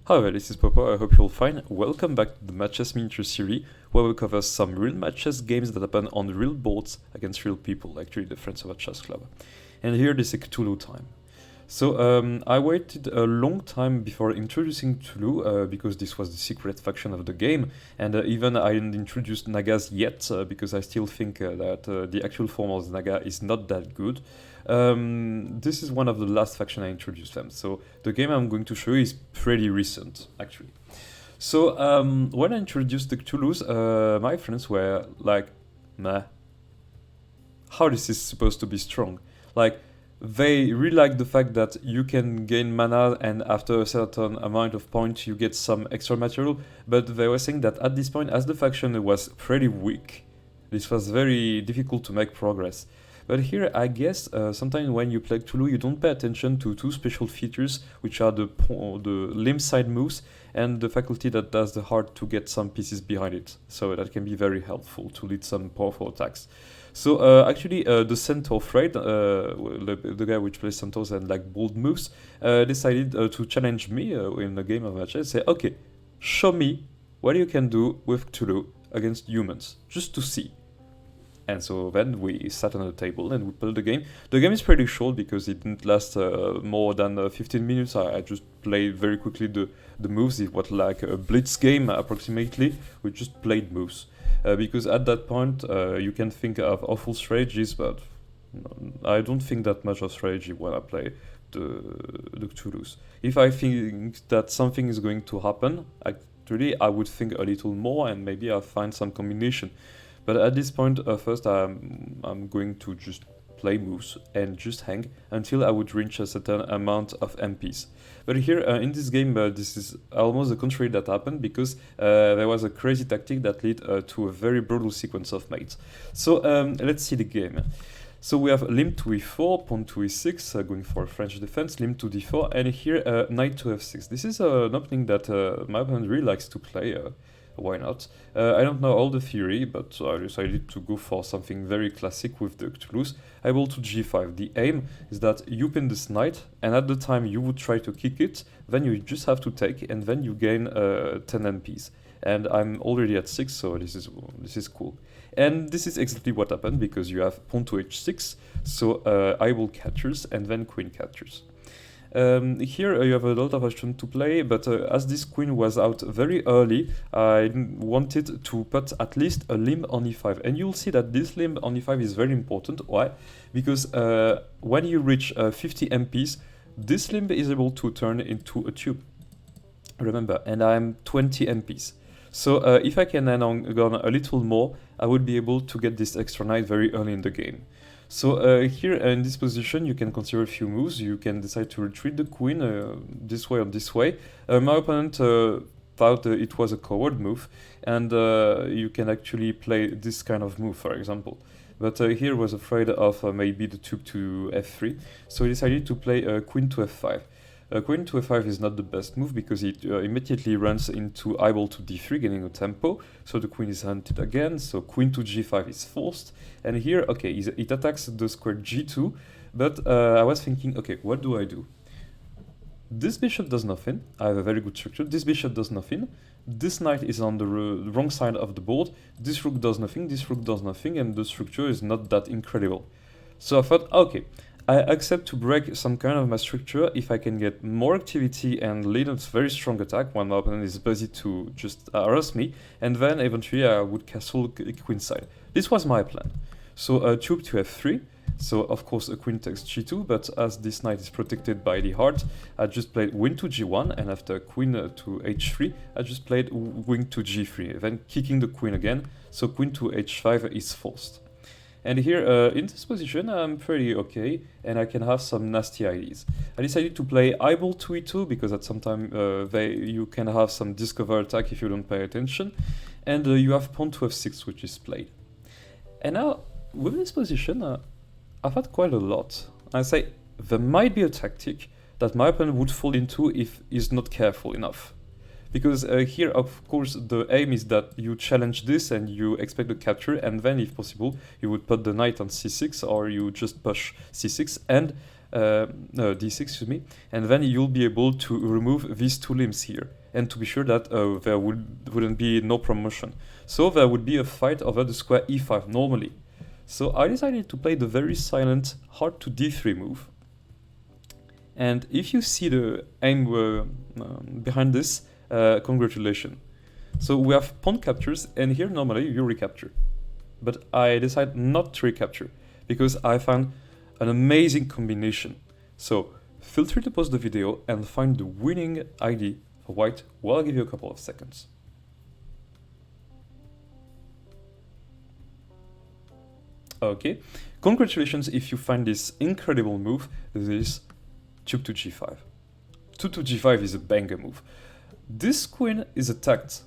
Hi there, this is Popo, I hope you're all fine. Welcome back to the Matches Miniature series, where we cover some real matches games that happen on real boards against real people, actually the Friends of a Chess Club. And here this is Cthulhu time. So I waited a long time before introducing Cthulhu, because this was the secret faction of the game, and even I didn't introduce Nagas yet, because I still think that the actual form of Naga is not that good. This is one of the last faction I introduced them, so the game I'm going to show you is pretty recent, actually. So when I introduced the Cthulhus, my friends were like, nah, how this is supposed to be strong? Like, they really like the fact that you can gain mana and after a certain amount of points you get some extra material, but they were saying that at this point, as the faction was pretty weak, this was very difficult to make progress. But here, I guess, sometimes when you play Cthulhu, you don't pay attention to two special features, which are the limb side moves and the faculty that does the heart to get some pieces behind it. So that can be very helpful to lead some powerful attacks. So actually, the Centaur Freight, the guy which plays centaurs and like bold moves, decided to challenge me in the game of matches. Say, okay, show me what you can do with Cthulhu against humans, just to see. And so then we sat on the table and we played the game. The game is pretty short because it didn't last more than 15 minutes. I just played very quickly the moves. It was like a blitz game approximately. We just played moves. Because at that point you can think of awful strategies, but I don't think that much of strategy when I play the Cthulhus. If I think that something is going to happen, actually I would think a little more and maybe I'll find some combination. But at this point, first I'm going to just play moves and just hang until I would reach a certain amount of MPs. But here in this game, this is almost the contrary that happened because there was a crazy tactic that led to a very brutal sequence of mates. So let's see the game. So we have limb to e4, pawn to e6, going for French defense, limb to d4, and here knight to f6. This is an opening that my opponent really likes to play. Why not? I don't know all the theory, but I decided to go for something very classic with the Cthulhus. Able to g5. The aim is that you pin this knight, and at the time you would try to kick it, then you just have to take, and then you gain 10 MPs. And I'm already at 6, so this is cool. And this is exactly what happened, because you have pawn to h6, so I will captures, and then queen captures. Here you have a lot of options to play, but as this queen was out very early, I wanted to put at least a limb on e5. And you'll see that this limb on e5 is very important. Why? Because when you reach 50 MPs, this limb is able to turn into a tube. Remember, and I'm 20 MPs. So if I can add on a little more, I would be able to get this extra knight very early in the game. So here in this position you can consider a few moves. You can decide to retreat the queen this way or this way. My opponent thought it was a coward move, and you can actually play this kind of move, for example. But here was afraid of maybe the tube to f3, so he decided to play queen to f5. Queen to f5 is not the best move because it immediately runs into eyeball to d3, gaining a tempo, so the queen is hunted again, so queen to g5 is forced, and here, okay, it attacks the square g2, but I was thinking, okay, what do I do? This bishop does nothing, I have a very good structure, this bishop does nothing, this knight is on the wrong side of the board, this rook does nothing, this rook does nothing, and the structure is not that incredible. So I thought, okay, I accept to break some kind of my structure if I can get more activity and lead a very strong attack when my opponent is busy to just harass me, and then eventually I would castle queenside. This was my plan. So tube to f3, so of course a queen takes g2, but as this knight is protected by the heart, I just played wing to g1, and after queen to h3, I just played wing to g3, then kicking the queen again, so queen to h5 is forced. And here, in this position, I'm pretty okay, and I can have some nasty ideas. I decided to play eyeball to e2, because at some time you can have some discover attack if you don't pay attention, and you have pawn to f6, which is played. And now, with this position, I've had quite a lot. I say, there might be a tactic that my opponent would fall into if he's not careful enough. Because here, of course, the aim is that you challenge this and you expect the capture, and then, if possible, you would put the knight on c6, or you just push c6, and no, d6, excuse me, and then you'll be able to remove these two limbs here, and to be sure that there wouldn't be no promotion. So there would be a fight over the square e5 normally. So I decided to play the very silent, hard to d3 move. And if you see the aim behind this, congratulations. So we have pawn captures, and here normally you recapture. But I decided not to recapture, because I found an amazing combination. So feel free to pause the video and find the winning ID for white while I give you a couple of seconds. Okay, congratulations if you find this incredible move, this tube to g5. Tube to g5 is a banger move. This queen is attacked,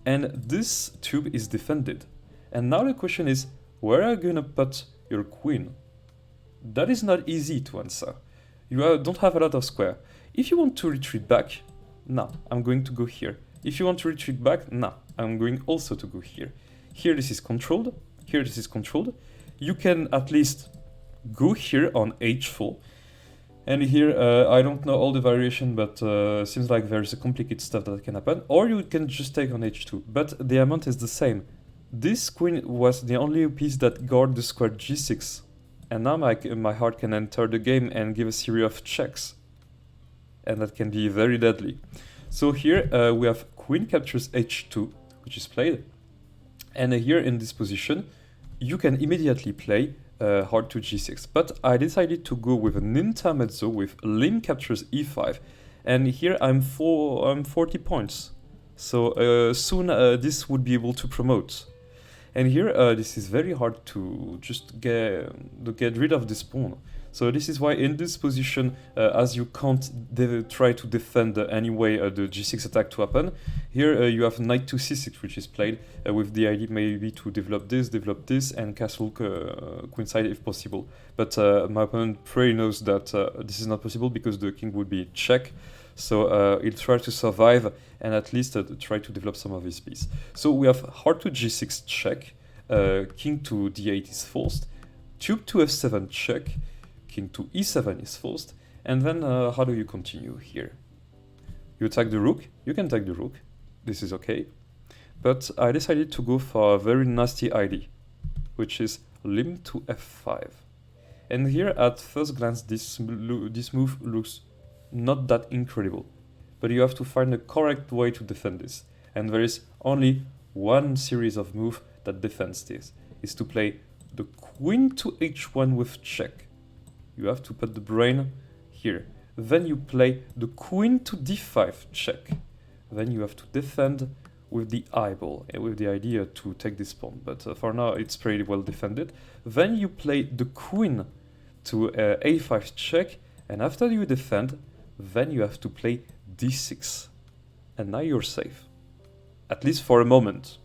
and this tube is defended. And now the question is, where are you gonna put your queen? That is not easy to answer. You don't have a lot of square. If you want to retreat back, no, I'm going to go here. If you want to retreat back, no, I'm going also to go here. Here this is controlled, here this is controlled. You can at least go here on h4. And here, I don't know all the variation, but seems like there's a complicated stuff that can happen. Or you can just take on h2, but the amount is the same. This queen was the only piece that guarded the square g6. And now my heart can enter the game and give a series of checks. And that can be very deadly. So here we have queen captures h2, which is played. And here in this position, you can immediately play hard to g6, but I decided to go with an intermezzo with limb captures e5, and here I'm 40 points, so soon this would be able to promote. And here this is very hard to just get rid of this pawn. So this is why in this position, as you can't try to defend anyway the g6 attack to happen, here you have knight to c6, which is played with the idea maybe to develop this, and castle queenside if possible. But my opponent probably knows that this is not possible because the king would be check. So he'll try to survive and at least try to develop some of his piece. So we have hard to g6 check, king to d8 is forced, tube to f7 check, king to e7 is forced, and then how do you continue here? You attack the rook, you can take the rook, this is okay, but I decided to go for a very nasty idea, which is limb to f5. And here at first glance this move looks not that incredible, but you have to find the correct way to defend this, and there is only one series of moves that defends this, is to play the queen to h1 with check. You have to put the brain here. Then you play the queen to d5 check. Then you have to defend with the eyeball, with the idea to take this pawn, but for now it's pretty well defended. Then you play the queen to a5 check, and after you defend, then you have to play d6. And now you're safe. At least for a moment.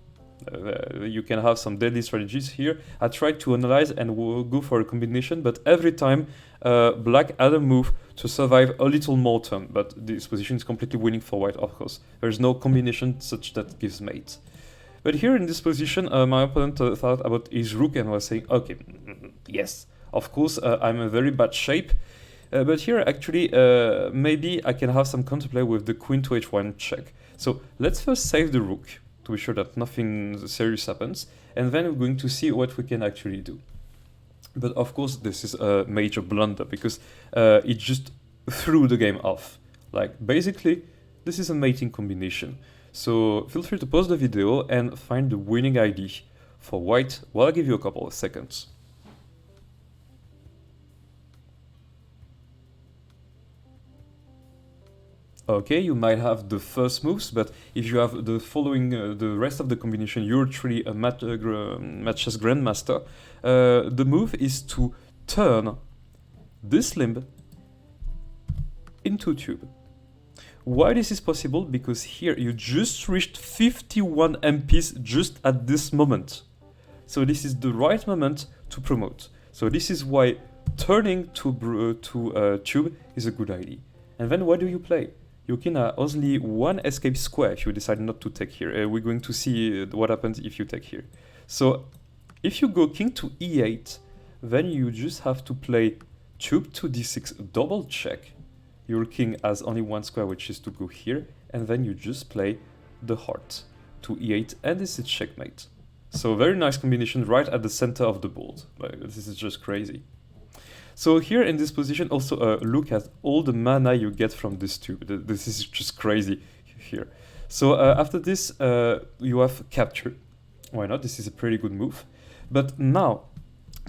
You can have some deadly strategies here. I tried to analyze and go for a combination, but every time black had a move to survive a little more turn, but this position is completely winning for white, of course. There's no combination such that gives mate. But here in this position, my opponent thought about his rook and was saying, okay, yes, of course, I'm in very bad shape, but here actually maybe I can have some counterplay with the queen to h1 check. So let's first save the rook, to be sure that nothing serious happens, and then we're going to see what we can actually do. But of course this is a major blunder, because it just threw the game off. Like, basically, this is a mating combination. So feel free to pause the video and find the winning ID for white while I give you a couple of seconds. Okay, you might have the first moves, but if you have the following, the rest of the combination, you're truly a matches grandmaster. The move is to turn this limb into tube. Why this is possible? Because here you just reached 51 MPs just at this moment. So this is the right moment to promote. So this is why turning to tube is a good idea. And then what do you play? You can only one escape square if you decide not to take here. We're going to see what happens if you take here. So if you go king to e8, then you just have to play tube to d6 double check. Your king has only one square, which is to go here, and then you just play the heart to e8, and this is checkmate. So very nice combination right at the center of the board. Like, this is just crazy. So here in this position, also look at all the mana you get from this tube. This is just crazy here. So after this, you have capture. Why not? This is a pretty good move. But now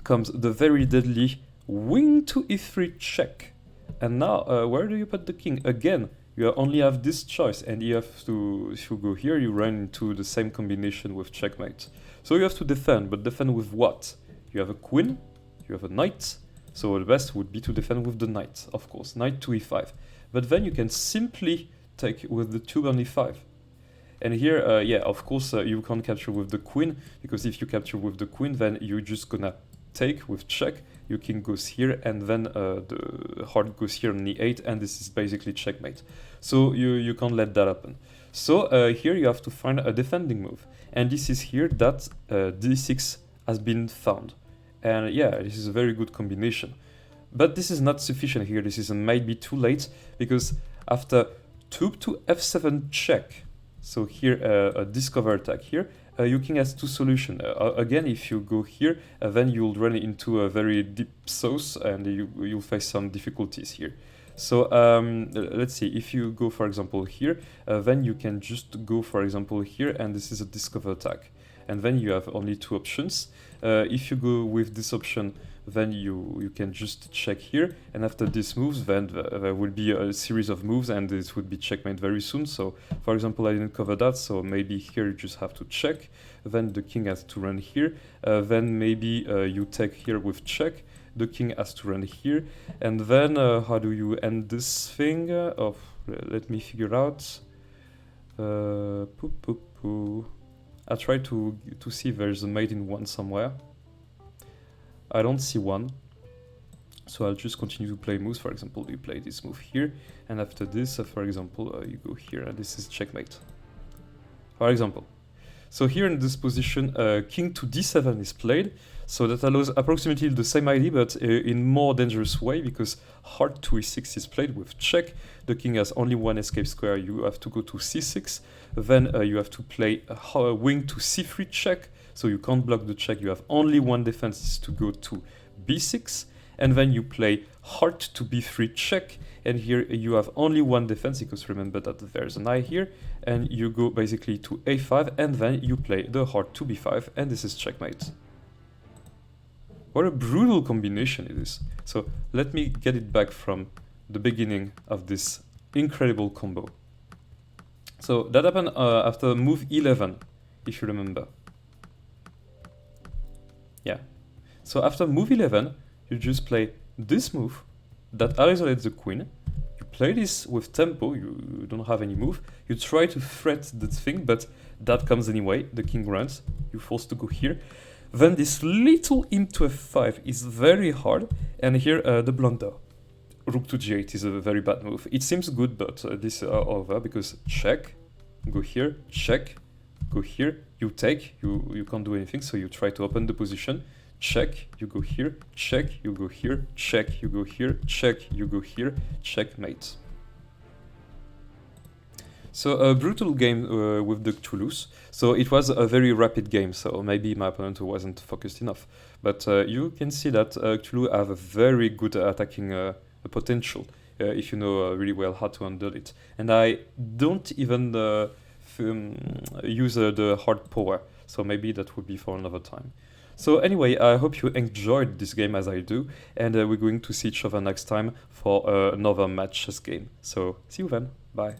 comes the very deadly wing to e3 check. And now, where do you put the king? Again, you only have this choice, and you have to, if you go here, you run into the same combination with checkmate. So you have to defend, but defend with what? You have a queen, you have a knight, so the best would be to defend with the knight, of course, knight to e5. But then you can simply take with the tube on e5. And here, yeah, of course, you can't capture with the queen, because if you capture with the queen, then you're just gonna take with check, your king goes here, and then the heart goes here on e8, and this is basically checkmate. So you can't let that happen. So here you have to find a defending move, and this is here that d6 has been found. And yeah, this is a very good combination. But this is not sufficient here, this is maybe too late, because after tube to f7 check, so here a discover attack here, your king has two solutions. Again, if you go here, then you'll run into a very deep sauce, and you'll face some difficulties here. So let's see, if you go for example here, then you can just go for example here, and this is a discover attack. And then you have only two options. If you go with this option, then you can just check here, and after this moves, then there will be a series of moves, and this would be checkmate very soon. So for example, I didn't cover that, so maybe here you just have to check, then the king has to run here, then maybe you take here with check, the king has to run here, and then how do you end this thing? Let me figure out. I try to see if there's a mate in one somewhere. I don't see one, so I'll just continue to play moves. For example, you play this move here, and after this, for example, you go here, and this is checkmate. For example. So here in this position, king to d7 is played, so that allows approximately the same idea, but in more dangerous way, because heart to e6 is played with check. The king has only one escape square, you have to go to c6, then you have to play a wing to c3 check, so you can't block the check, you have only one defense, is to go to b6, and then you play heart to b3 check, and here you have only one defense, because remember that there's an eye here, and you go basically to a5, and then you play the heart to b5, and this is checkmate. What a brutal combination it is. So let me get it back from the beginning of this incredible combo. So that happened after move 11, if you remember. Yeah. So after move 11, you just play this move that isolates the queen. You play this with tempo, you don't have any move. You try to threat the thing, but that comes anyway. The king runs, you're forced to go here. Then this little imp to f5 is very hard, and here the blunder. Rook to g8 is a very bad move. It seems good, but this is over, because check, go here, check, go here, you take, you can't do anything, so you try to open the position, check, you go here, check, you go here, check, you go here, check, you go here, checkmate. So a brutal game with the Toulouse. So it was a very rapid game, so maybe my opponent wasn't focused enough. But you can see that Toulouse have a very good attacking potential if you know really well how to handle it. And I don't even use the hard power, so maybe that would be for another time. So anyway, I hope you enjoyed this game as I do, and we're going to see each other next time for another match chess game. So see you then, bye.